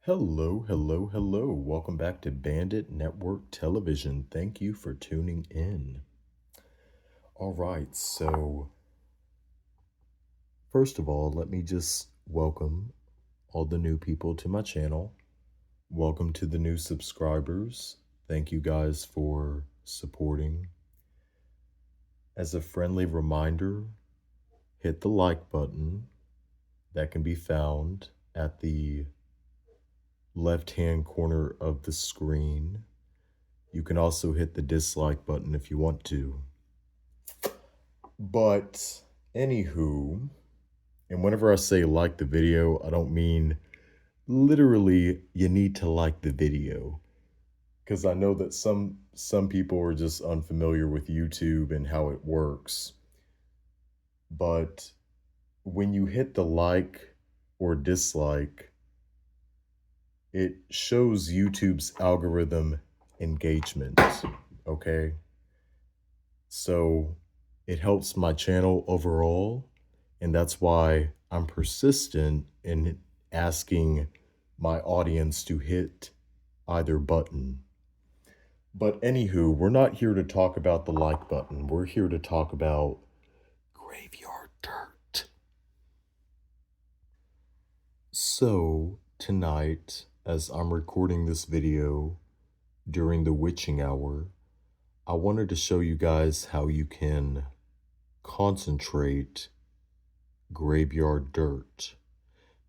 Hello, hello, hello. Welcome back to Bandit Network Television. Thank you for tuning in. All right, so first of all, let me just welcome all the new people to my channel. Welcome to the new subscribers. Thank you guys for supporting. As a friendly reminder, hit the like button that can be found at the left-hand corner of the screen. You can also hit the dislike button if you want to. But anywho, and whenever I say like the video, I don't mean literally you need to like the video. Because I know that some people are just unfamiliar with YouTube and how it works. But when you hit the like or dislike, it shows YouTube's algorithm engagement, okay? So it helps my channel overall, and that's why I'm persistent in asking my audience to hit either button. But anywho, we're not here to talk about the like button. We're here to talk about graveyard dirt. So tonight, as I'm recording this video during the witching hour, I wanted to show you guys how you can concentrate graveyard dirt.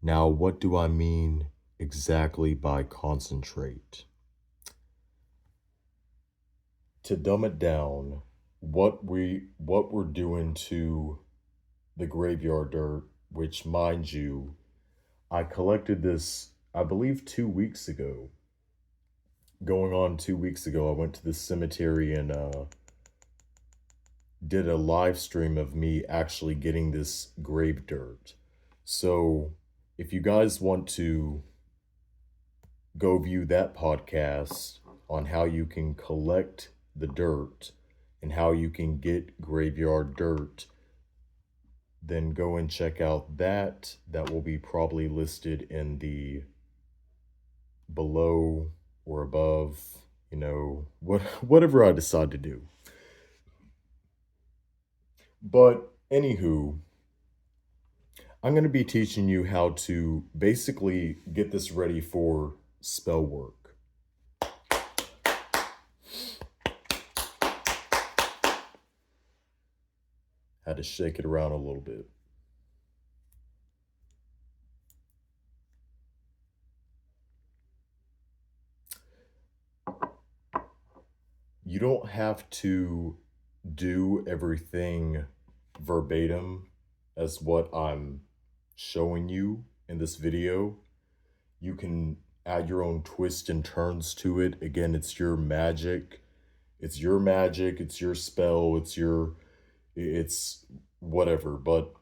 Now, what do I mean exactly by concentrate? To dumb it down, what we're doing to the graveyard dirt, which, mind you, I collected this, I believe 2 weeks ago. Going on 2 weeks ago, I went to the cemetery and did a live stream of me actually getting this grave dirt. So if you guys want to go view that podcast on how you can collect the dirt and how you can get graveyard dirt, then go and check out that. That will be probably listed in the below or above, whatever I decide to do. But anywho, I'm going to be teaching you how to basically get this ready for spell work. Had to shake it around a little bit. You don't have to do everything verbatim as what I'm showing you in this video. You can add your own twists and turns to it. Again, it's your magic. It's your magic, it's your spell, it's whatever, but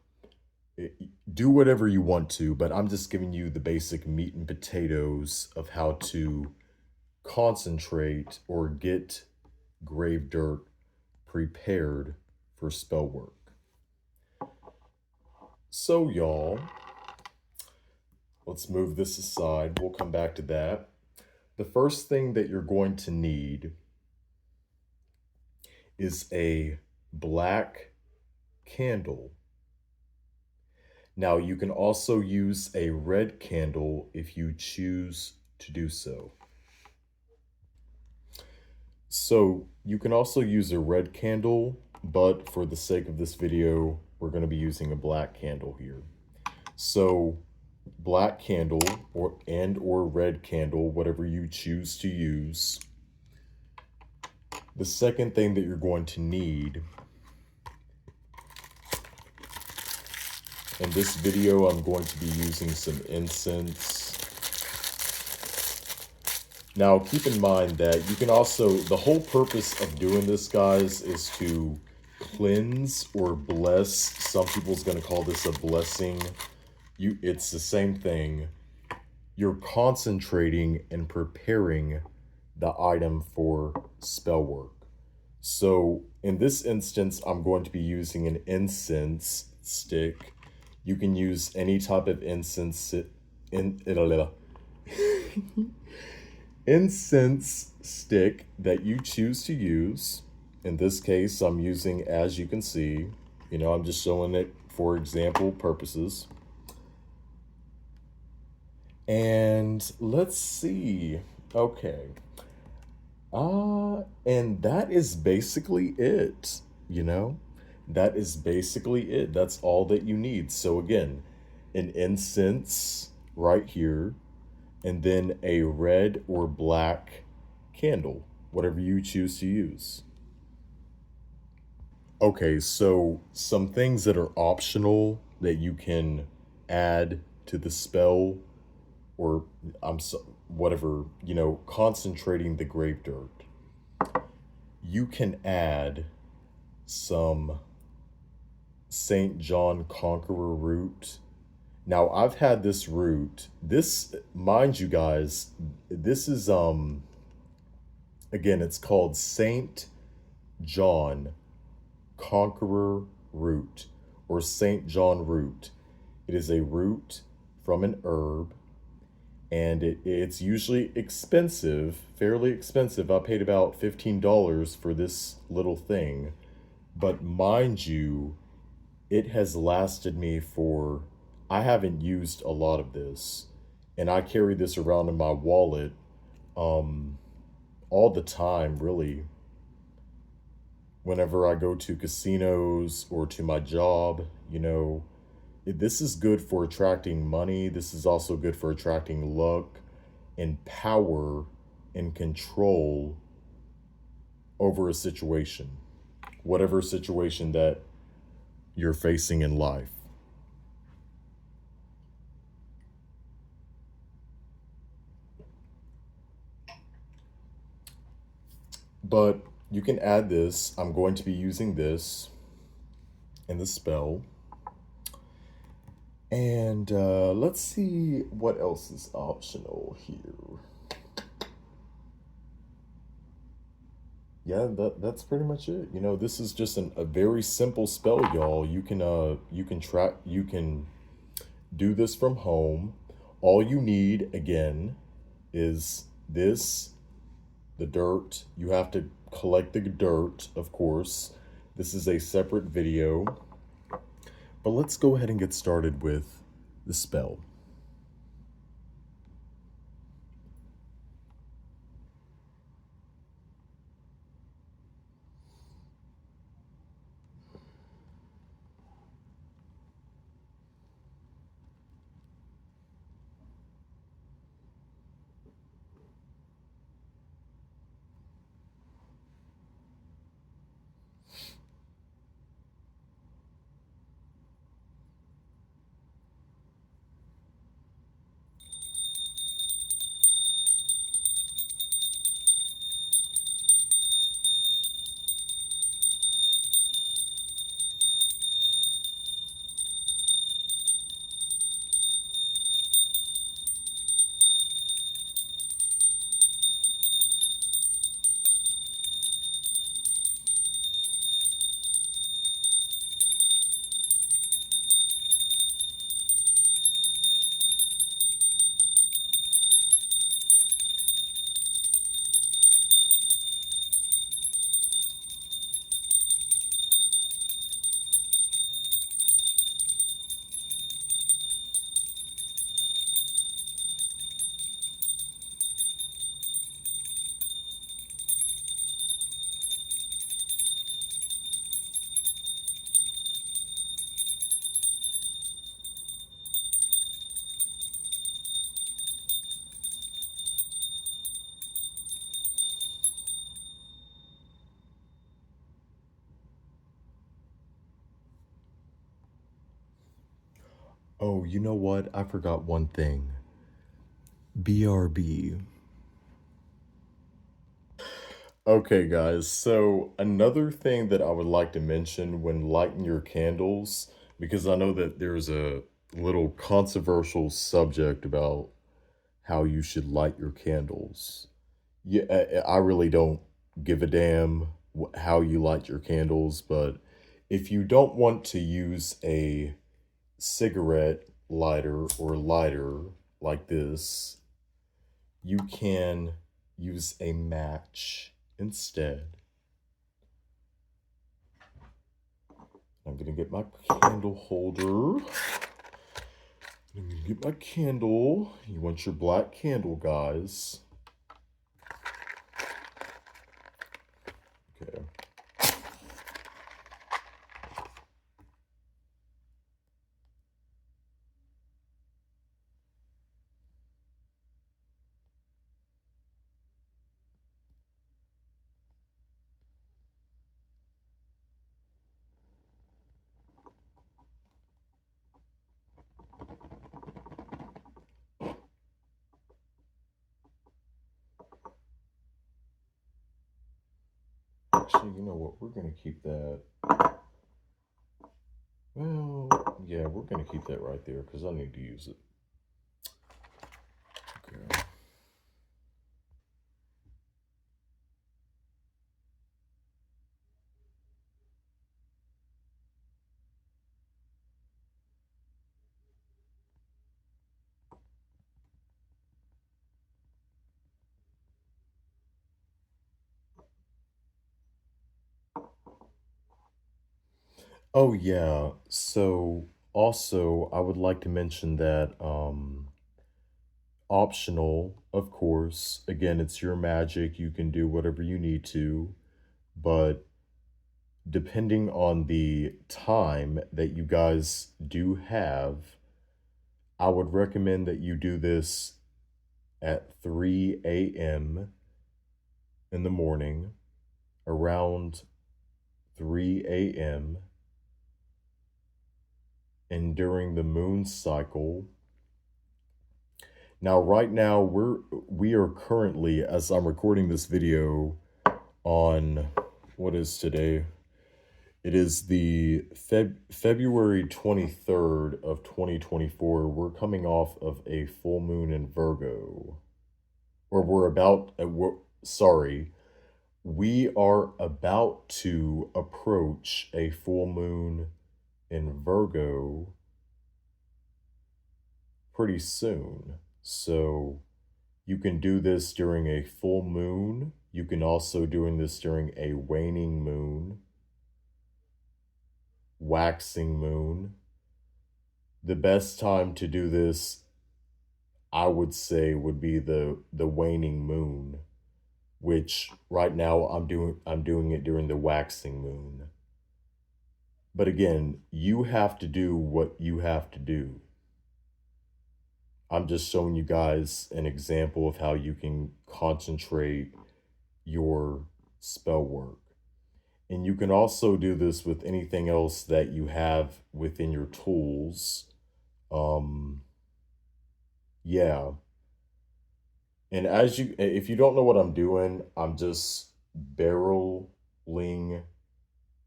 do whatever you want to, but I'm just giving you the basic meat and potatoes of how to concentrate or get grave dirt prepared for spell work. So y'all, let's move this aside. We'll come back to that. The first thing that you're going to need is a black candle. Now, you can also use a red candle if you choose to do so. So you can also use a red candle, but for the sake of this video, we're going to be using a black candle here. So black candle or red candle, whatever you choose to use. The second thing that you're going to need, in this video, I'm going to be using some incense. Now, keep in mind that you can also, the whole purpose of doing this, guys, is to cleanse or bless. Some people's going to call this a blessing. It's the same thing. You're concentrating and preparing the item for spell work. So in this instance, I'm going to be using an incense stick. You can use any type of incense. incense stick that you choose to use. In this case, I'm using, as you can see, I'm just showing it for example purposes. And let's see. Okay. And that is basically it, you know? That is basically it. That's all that you need. So again, an incense right here, and then a red or black candle, whatever you choose to use. Okay, so some things that are optional that you can add to the spell, or whatever, concentrating the grave dirt. You can add some St. John Conqueror root. Now, I've had this root. This, mind you guys, this is again, it's called St. John Conqueror root, or St. John root. It is a root from an herb, and it's usually expensive, fairly expensive. I paid about $15 for this little thing, but mind you, it has lasted me for, I haven't used a lot of this, and I carry this around in my wallet um all the time, really, whenever I go to casinos or to my job. This is good for attracting money. This is also good for attracting luck and power and control over a situation, whatever situation that you're facing in life. But you can add this. I'm going to be using this in the spell. And let's see what else is optional here. Yeah, that's pretty much it. This is just a very simple spell, y'all. You can do this from home. All you need, again, is this, the dirt. You have to collect the dirt, of course. This is a separate video. But let's go ahead and get started with the spell. Oh, you know what? I forgot one thing. BRB. Okay, guys, so another thing that I would like to mention when lighting your candles, because I know that there's a little controversial subject about how you should light your candles. Yeah, I really don't give a damn how you light your candles, but if you don't want to use a cigarette lighter or lighter like this, you can use a match instead. I'm gonna get my candle holder. I'm gonna get my candle. You want your black candle, guys. Okay. Actually, you know what? We're gonna keep that. Well, yeah, we're gonna keep that right there because I need to use it. Okay. Oh yeah. So also, I would like to mention that optional, of course. Again, it's your magic. You can do whatever you need to, but depending on the time that you guys do have, I would recommend that you do this at 3 a.m. in the morning, around 3 a.m., and during the moon cycle. Now, right now, we are currently, as I'm recording this video on, what is today? It is the February 23rd of 2024. We're coming off of a full moon in Virgo. Or we're about, sorry, we are about to approach a full moon in Virgo pretty soon. So you can do this during a full moon. You can also doing this during a waning moon, waxing moon. The best time to do this, I would say, would be the waning moon, which right now I'm doing it during the waxing moon. But again, you have to do what you have to do. I'm just showing you guys an example of how you can concentrate your spell work. And you can also do this with anything else that you have within your tools. Yeah. And if you don't know what I'm doing, I'm just barreling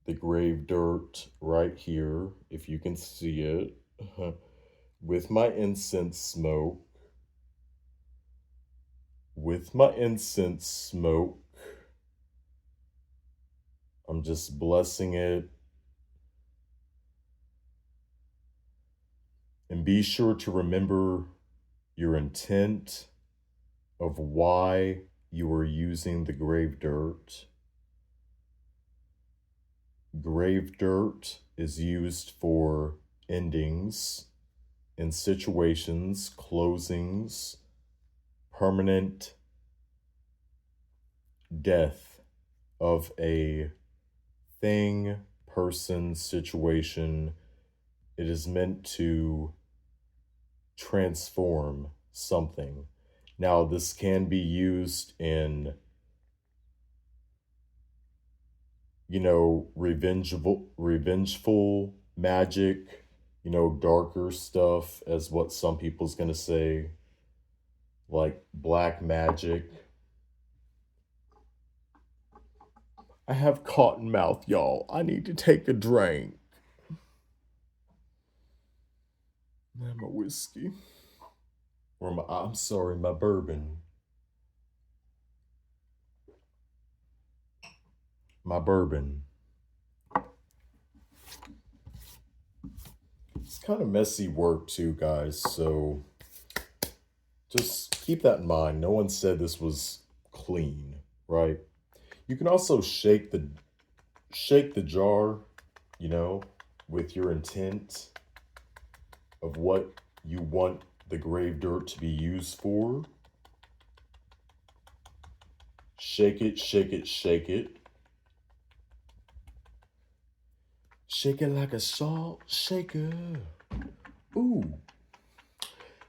the grave dirt right here, if you can see it, with my incense smoke. With my incense smoke, I'm just blessing it. And be sure to remember your intent of why you are using the grave dirt. Grave dirt is used for endings in situations, closings, permanent death of a thing, person, situation. It is meant to transform something. Now, this can be used in, revengeful magic, darker stuff, as what some people's gonna say, like black magic. I have cotton mouth, y'all. I need to take a drink. And my whiskey. Or I'm sorry, my bourbon. My bourbon. It's kind of messy work too, guys, so just keep that in mind. No one said this was clean, right? You can also shake the jar, you know, with your intent of what you want the grave dirt to be used for. Shake it, shake it, shake it. Shake it like a salt shaker. Ooh.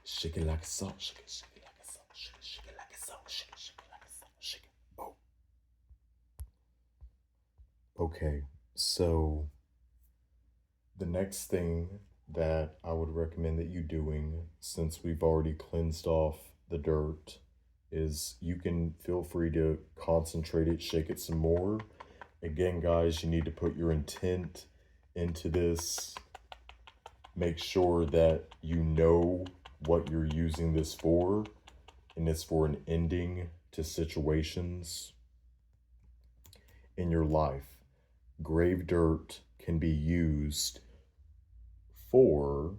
Shake it like a salt shaker, shake it like a salt shaker, shake it like a salt shaker, shake it like a salt shaker. Oh. Okay, so the next thing that I would recommend that you doing, since we've already cleansed off the dirt, is you can feel free to concentrate it, shake it some more. Again, guys, you need to put your intent into this. Make sure that you know what you're using this for, and it's for an ending to situations in your life. Grave dirt can be used for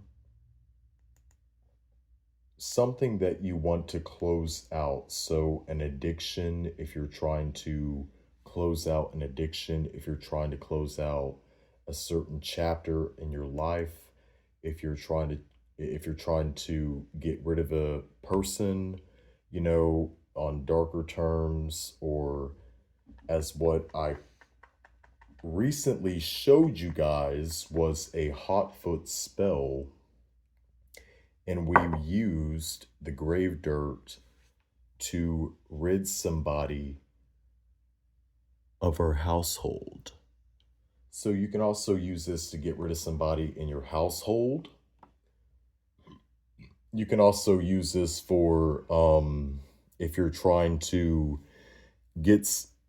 something that you want to close out. So, an addiction, if you're trying to close out an addiction, if you're trying to close out a certain chapter in your life, if you're trying to get rid of a person, you know, on darker terms, or as what I recently showed you guys was a hot foot spell, and we used the grave dirt to rid somebody of our household. So you can also use this to get rid of somebody in your household. You can also use this for if you're trying to get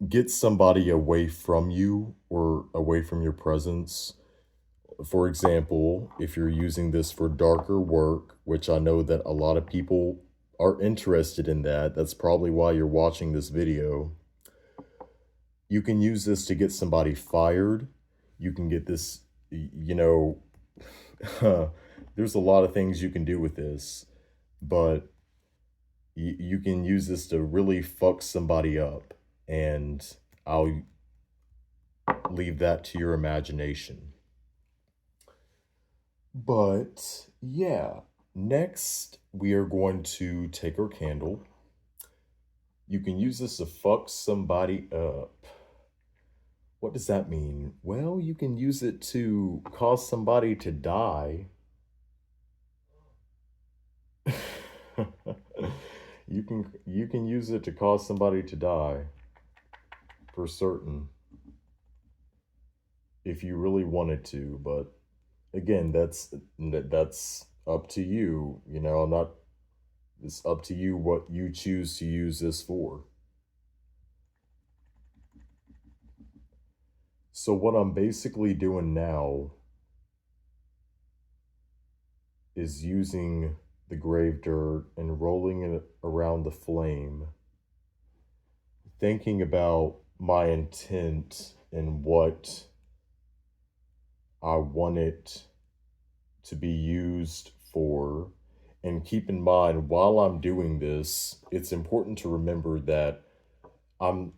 get somebody away from you or away from your presence. For example, if you're using this for darker work, which I know that a lot of people are interested in that, that's probably why you're watching this video. You can use this to get somebody fired. You can get this, you know, there's a lot of things you can do with this, but you can use this to really fuck somebody up, and I'll leave that to your imagination. But yeah, next we are going to take our candle. You can use this to fuck somebody up. What does that mean? Well, you can use it to cause somebody to die. You can use it to cause somebody to die, for certain, if you really wanted to, but again, that's up to you. You know, I'm not it's up to you what you choose to use this for. So what I'm basically doing now is using the grave dirt and rolling it around the flame, thinking about my intent and what I want it to be used for. And keep in mind, while I'm doing this, it's important to remember that I'm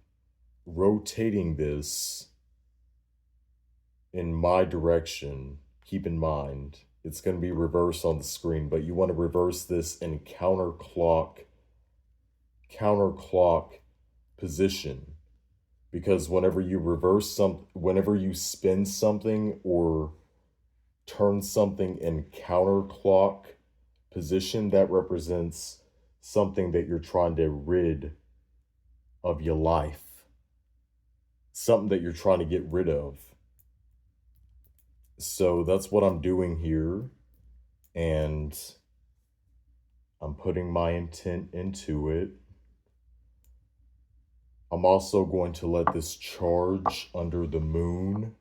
rotating this in my direction. Keep in mind, it's going to be reversed on the screen, but you want to reverse this in counterclock position, because whenever you spin something or turn something in counterclock position, that represents something that you're trying to rid of your life, something that you're trying to get rid of. So that's what I'm doing here, and I'm putting my intent into it. I'm also going to let this charge under the moon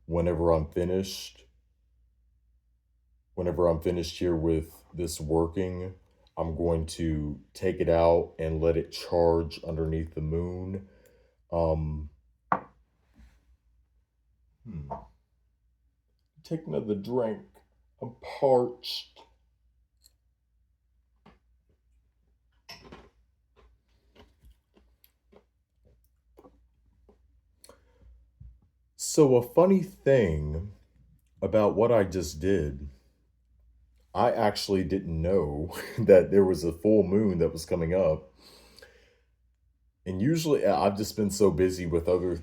whenever I'm finished. Whenever I'm finished here with this working, I'm going to take it out and let it charge underneath the moon. Take another drink. I'm parched. So, a funny thing about what I just did, I actually didn't know that there was a full moon that was coming up. And usually I've just been so busy with other,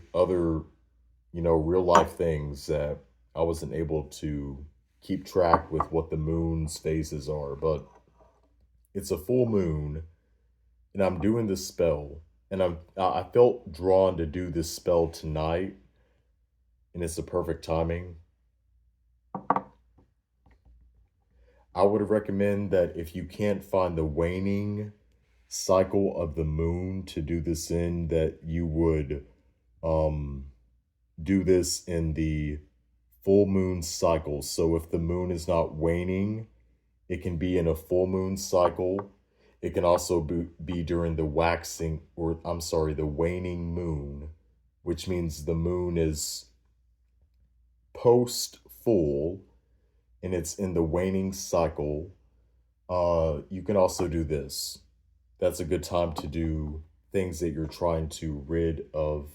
real life things that I wasn't able to keep track with what the moon's phases are. But it's a full moon and I'm doing this spell and I felt drawn to do this spell tonight and it's the perfect timing. I would recommend that if you can't find the waning cycle of the moon to do this in, that you would um do this in the full moon cycle. So if the moon is not waning, it can be in a full moon cycle. It can also be during the waxing, or I'm sorry, the waning moon, which means the moon is post full and it's in the waning cycle. You can also do this. That's a good time to do things that you're trying to rid of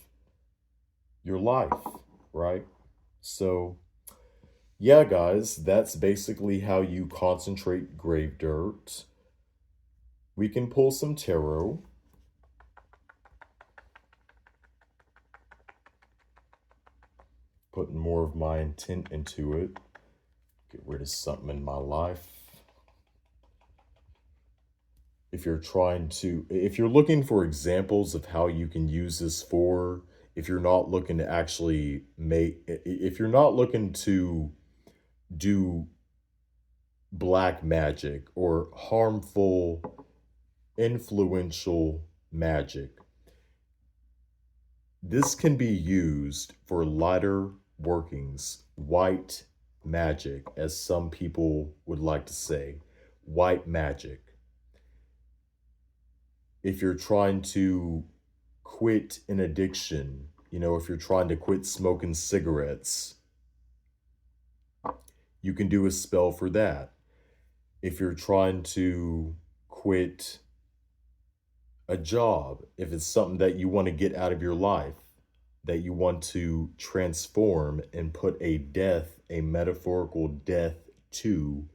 your life, right? So, yeah, guys, that's basically how you concentrate grave dirt. We can pull some tarot. Putting more of my intent into it. Get rid of something in my life. If you're looking for examples of how you can use this for, if you're not looking to actually if you're not looking to do black magic or harmful, influential magic, this can be used for lighter workings, white magic, as some people would like to say, white magic. If you're trying to quit an addiction, if you're trying to quit smoking cigarettes, you can do a spell for that. If you're trying to quit a job, if it's something that you want to get out of your life, that you want to transform and put a metaphorical death to,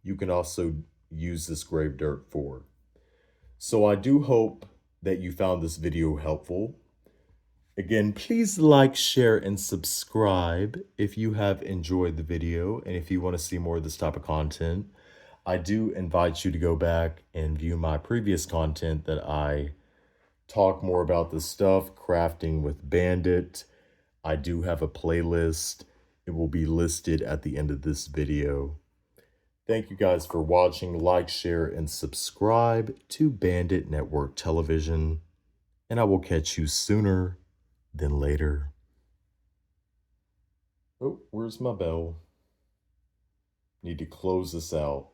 you can also use this grave dirt for. So I do hope that you found this video helpful. Again, please like, share, and subscribe if you have enjoyed the video and if you want to see more of this type of content. I do invite you to go back and view my previous content that I talk more about this stuff, crafting with Bandit. I do have a playlist. It will be listed at the end of this video. Thank you guys for watching. Like, share, and subscribe to Bandit Network Television. And I will catch you sooner than later. Oh, where's my bell? Need to close this out.